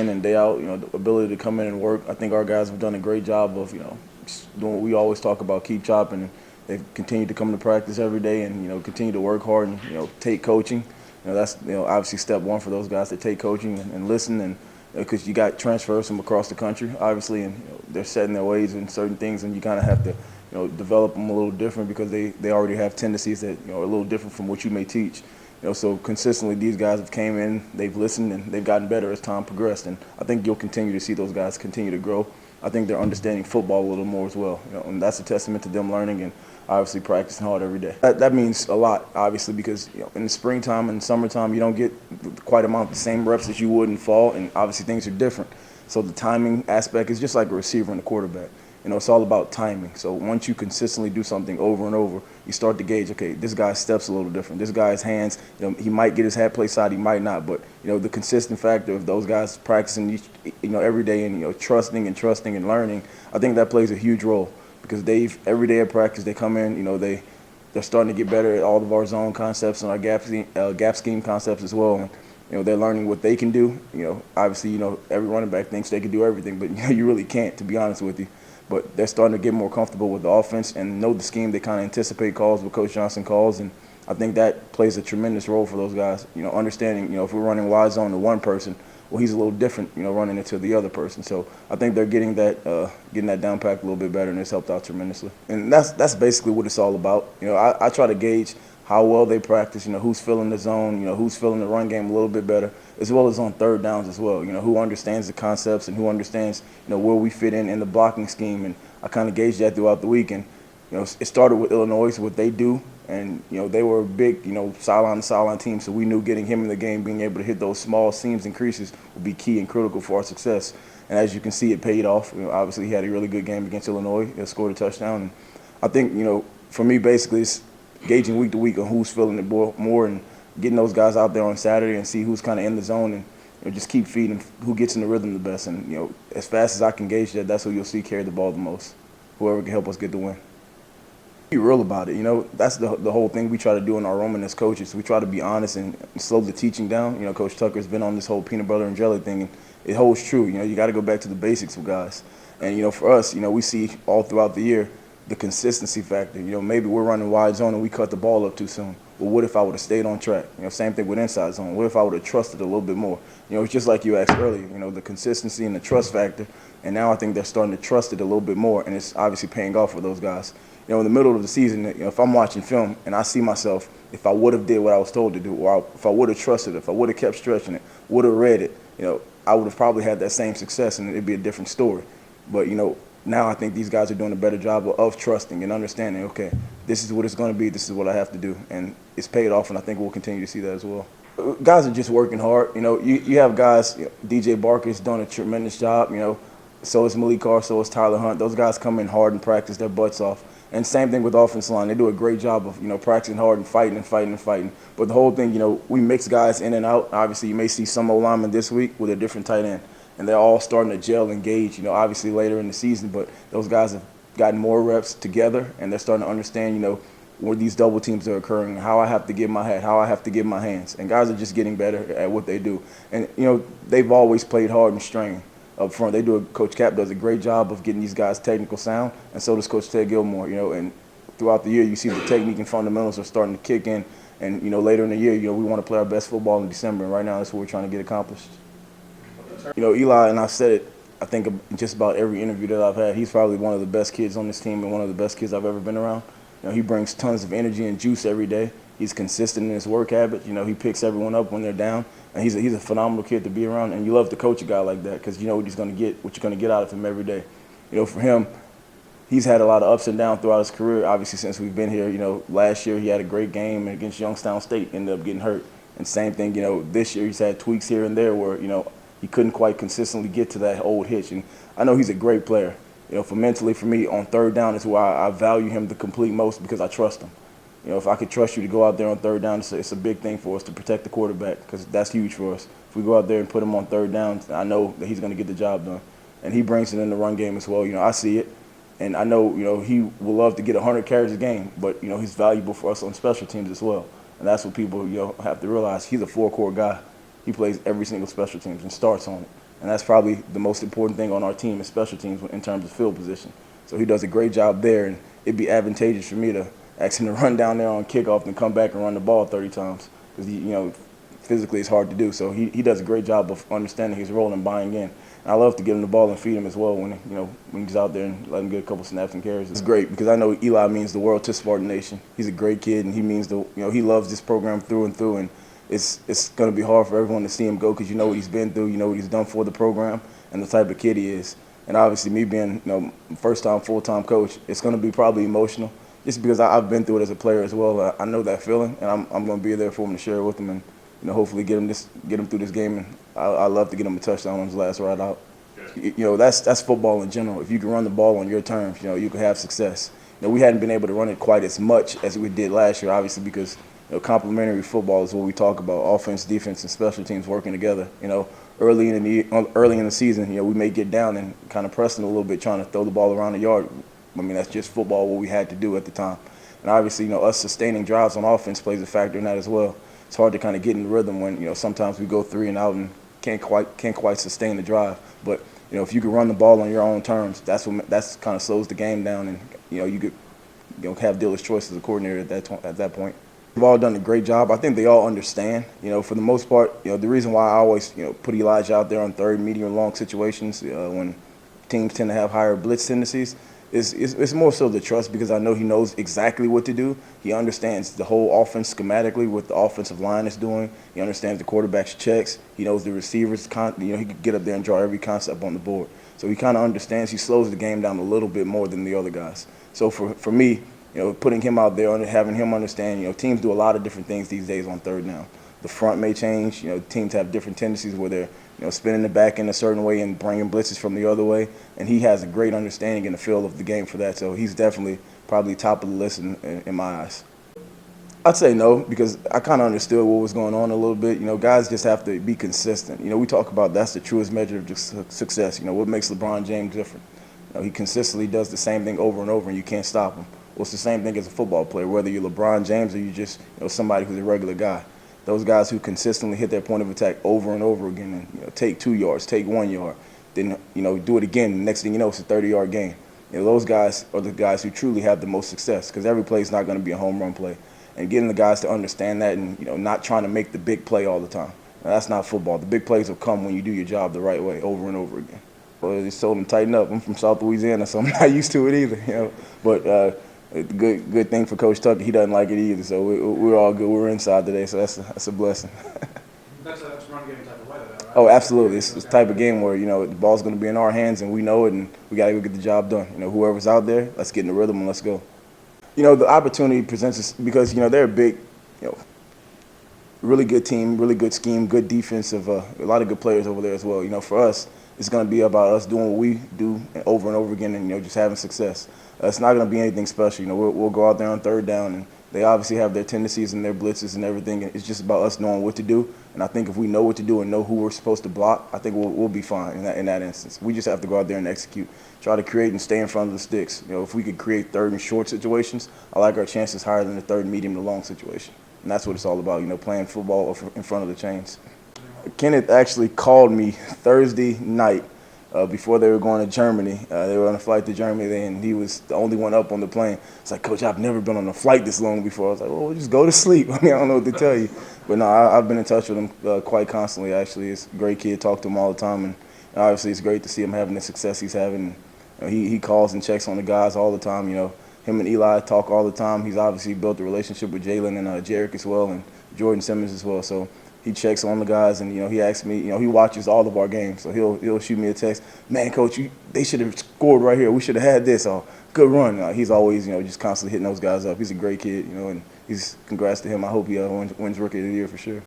in and day out, the ability to come in and work. I think our guys have done a great job of, doing what we always talk about, keep chopping. They've continued to come to practice every day and, continue to work hard and, take coaching. That's, obviously step one for those guys to take coaching and listen, and because you got transfers from across the country, obviously, and they're setting their ways in certain things, and you kind of have to, develop them a little different because they already have tendencies that, are a little different from what you may teach. So consistently these guys have came in, they've listened, and they've gotten better as time progressed. And I think you'll continue to see those guys continue to grow. I think they're understanding football a little more as well, and that's a testament to them learning and obviously practicing hard every day. That means a lot, obviously, because in the springtime and summertime you don't get quite the same reps as you would in fall, and obviously things are different. So the timing aspect is just like a receiver and a quarterback. It's all about timing. So once you consistently do something over and over, you start to gauge, okay, this guy's steps a little different. This guy's hands, he might get his hat play side, he might not. But, the consistent factor of those guys practicing every day and, trusting and learning, I think that plays a huge role because every day at practice, they come in, they're starting to get better at all of our zone concepts and our gap scheme concepts as well. And, they're learning what they can do. Obviously, every running back thinks they can do everything, but, you really can't, to be honest with you. But they're starting to get more comfortable with the offense and know the scheme. They kind of anticipate calls, what Coach Johnson calls, and I think that plays a tremendous role for those guys. Understanding, if we're running wide zone to one person, well, he's a little different, running it to the other person. So I think they're getting that down packed a little bit better, and it's helped out tremendously. And that's basically what it's all about. I try to gauge how well they practice, who's feeling the zone, who's feeling the run game a little bit better, as well as on third downs as well, who understands the concepts and who understands, where we fit in the blocking scheme. And I kind of gauge that throughout the week. And, it started with Illinois, what they do. And, they were a big, sideline-to-sideline team, so we knew getting him in the game, being able to hit those small seams and creases would be key and critical for our success. And as you can see, it paid off. Obviously, he had a really good game against Illinois. He scored a touchdown. And I think, for me, basically, it's gauging week to week on who's feeling it more and getting those guys out there on Saturday and see who's kind of in the zone and just keep feeding who gets in the rhythm the best. And, as fast as I can gauge that, that's who you'll see carry the ball the most, whoever can help us get the win. Be real about it. That's the whole thing we try to do in our room as coaches. We try to be honest and slow the teaching down. Coach Tucker's been on this whole peanut butter and jelly thing, and it holds true. You got to go back to the basics with guys. And, for us, we see all throughout the year the consistency factor. Maybe we're running wide zone and we cut the ball up too soon. Well, what if I would have stayed on track? Same thing with inside zone. What if I would have trusted a little bit more? It's just like you asked earlier, the consistency and the trust factor. And now I think they're starting to trust it a little bit more, and it's obviously paying off for those guys. In the middle of the season, if I'm watching film and I see myself, if I would have did what I was told to do, or if I would have trusted it, if I would have kept stretching it, would have read it, I would have probably had that same success, and it'd be a different story. But, now I think these guys are doing a better job of trusting and understanding, okay, this is what it's going to be, this is what I have to do. And it's paid off, and I think we'll continue to see that as well. Guys are just working hard. You have guys, DJ Barker's doing a tremendous job, so is Malik Carr, so is Tyler Hunt. Those guys come in hard and practice their butts off. And same thing with offensive line. They do a great job of, practicing hard and fighting. But the whole thing, we mix guys in and out. Obviously, you may see some O-linemen this week with a different tight end. And they're all starting to gel and gauge, obviously later in the season. But those guys have gotten more reps together, and they're starting to understand, where these double teams are occurring, how I have to give my head, how I have to give my hands. And guys are just getting better at what they do. And, they've always played hard and strained up front. Coach Cap does a great job of getting these guys technical sound, and so does Coach Ted Gilmore, and throughout the year you see the technique and fundamentals are starting to kick in. And, later in the year, we want to play our best football in December, and right now that's what we're trying to get accomplished. Eli, and I've said it, I think just about every interview that I've had, he's probably one of the best kids on this team and one of the best kids I've ever been around. He brings tons of energy and juice every day. He's consistent in his work habit. He picks everyone up when they're down, and he's a phenomenal kid to be around. And you love to coach a guy like that because you know what you're going to get out of him every day. For him, he's had a lot of ups and downs throughout his career. Obviously, since we've been here, last year he had a great game against Youngstown State, ended up getting hurt. And same thing, this year he's had tweaks here and there where he couldn't quite consistently get to that old hitch. And I know he's a great player. For me, on third down is why I value him the complete most because I trust him. If I could trust you to go out there on third down, it's a big thing for us to protect the quarterback because that's huge for us. If we go out there and put him on third down, I know that he's going to get the job done. And he brings it in the run game as well. I see it. And I know, he will love to get 100 carries a game, but, he's valuable for us on special teams as well. And that's what people, have to realize. He's a four-core guy. He plays every single special teams and starts on it. and that's probably the most important thing on our team is special teams in terms of field position. So he does a great job there, and it'd be advantageous for me to ask him to run down there on kickoff and come back and run the ball 30 times because, physically it's hard to do. So he does a great job of understanding his role and buying in. And I love to give him the ball and feed him as well when he's out there and let him get a couple snaps and carries. It's great because I know Eli means the world to Spartan Nation. He's a great kid, and he means he loves this program through and through. And it's going to be hard for everyone to see him go because you know what he's been through, you know what he's done for the program, and the type of kid he is. And obviously, me being first-time full-time coach, it's going to be probably emotional, just because I've been through it as a player as well. I know that feeling, and I'm going to be there for him to share it with him, and hopefully get him through this game. And I love to get him a touchdown on his last ride out. That's football in general. If you can run the ball on your terms, you can have success. We hadn't been able to run it quite as much as we did last year, obviously, because complementary football is what we talk about: offense, defense, and special teams working together. Early in the season, we may get down and kind of pressing a little bit, trying to throw the ball around the yard. I mean, that's just football, what we had to do at the time. And obviously, us sustaining drives on offense plays a factor in that as well. It's hard to kind of get in the rhythm when sometimes we go 3 and out and can't quite sustain the drive. But if you can run the ball on your own terms, that's kind of slows the game down, and you could have dealer's choice as a coordinator at that point. They've all done a great job. I think they all understand. For the most part, the reason why I always put Elijah out there on third, medium, and long situations when teams tend to have higher blitz tendencies. It's more so the trust, because I know he knows exactly what to do. He understands the whole offense schematically, what the offensive line is doing. He understands the quarterback's checks. He knows the receivers. He could get up there and draw every concept on the board. So he kind of understands. He slows the game down a little bit more than the other guys. So for me, putting him out there and having him understand, teams do a lot of different things these days on third down. The front may change. Teams have different tendencies where they're spinning the back in a certain way and bringing blitzes from the other way. And he has a great understanding and a feel of the game for that. So he's definitely probably top of the list in my eyes. I'd say no, because I kind of understood what was going on a little bit. Guys just have to be consistent. We talk about that's the truest measure of success. What makes LeBron James different? He consistently does the same thing over and over, and you can't stop him. Well, it's the same thing as a football player, whether you're LeBron James or you're just somebody who's a regular guy. Those guys who consistently hit their point of attack over and over again and take 2 yards, take 1 yard, then do it again. The next thing you know, it's a 30-yard gain. Those guys are the guys who truly have the most success, because every play is not going to be a home run play. And getting the guys to understand that and not trying to make the big play all the time. Now, that's not football. The big plays will come when you do your job the right way over and over again. Well, they told them tighten up. I'm from South Louisiana, so I'm not used to it either. But good thing for Coach Tucker. He doesn't like it either, so we're all good. We're inside today, so that's a blessing. That's a run-getting type of weather, though, right? Oh, absolutely. It's the type of game where the ball's going to be in our hands, and we know it, and we got to go get the job done. Whoever's out there, let's get in the rhythm and let's go. The opportunity presents us because they're a big, really good team, really good scheme, good defensive, a lot of good players over there as well. For us, it's going to be about us doing what we do over and over again, and just having success. It's not going to be anything special. We'll go out there on third down, and they obviously have their tendencies and their blitzes and everything. It's just about us knowing what to do. And I think if we know what to do and know who we're supposed to block, I think we'll be fine in that instance. We just have to go out there and execute, try to create and stay in front of the sticks. If we could create third and short situations, I like our chances higher than the third, medium, and long situation. And that's what it's all about, playing football in front of the chains. Kenneth actually called me Thursday night. Before they were going to Germany. They were on a flight to Germany, and he was the only one up on the plane. It's like, Coach, I've never been on a flight this long before. I was like, well, just go to sleep. I don't know what to tell you. But no, I've been in touch with him quite constantly, actually. He's a great kid, talk to him all the time, and obviously it's great to see him having the success he's having. He calls and checks on the guys all the time. Him and Eli talk all the time. He's obviously built a relationship with Jalen and Jarek as well, and Jordan Simmons as well. So he checks on the guys, and he asks me. He watches all of our games, so he'll shoot me a text. Man, Coach, they should have scored right here. We should have had this. Or good run. He's always just constantly hitting those guys up. He's a great kid, and congrats to him. I hope he wins Rookie of the Year for sure.